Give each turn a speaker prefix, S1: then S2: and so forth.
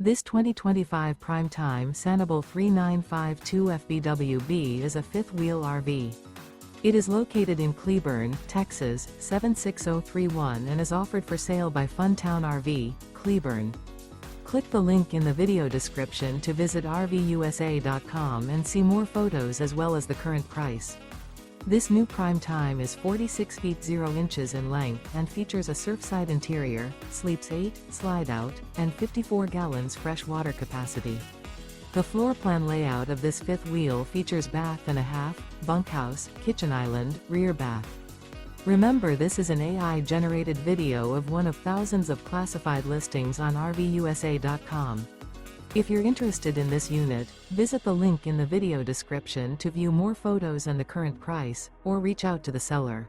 S1: This 2025 Prime Time Sanibel 3952 FBWB is a fifth-wheel RV. It is located in Cleburne, Texas, 76031 and is offered for sale by Funtown RV, Cleburne. Click the link in the video description to visit RVUSA.com and see more photos as well as the current price. This new Prime Time is 46 feet 0 inches in length and features a SURFSIDE interior, sleeps 8, slide-out, and 54 gallons fresh water capacity. The floor plan layout of this fifth wheel features bath and a half, bunkhouse, kitchen island, rear bath. Remember, this is an AI-generated video of one of thousands of classified listings on RVUSA.com. If you're interested in this unit, visit the link in the video description to view more photos and the current price, or reach out to the seller.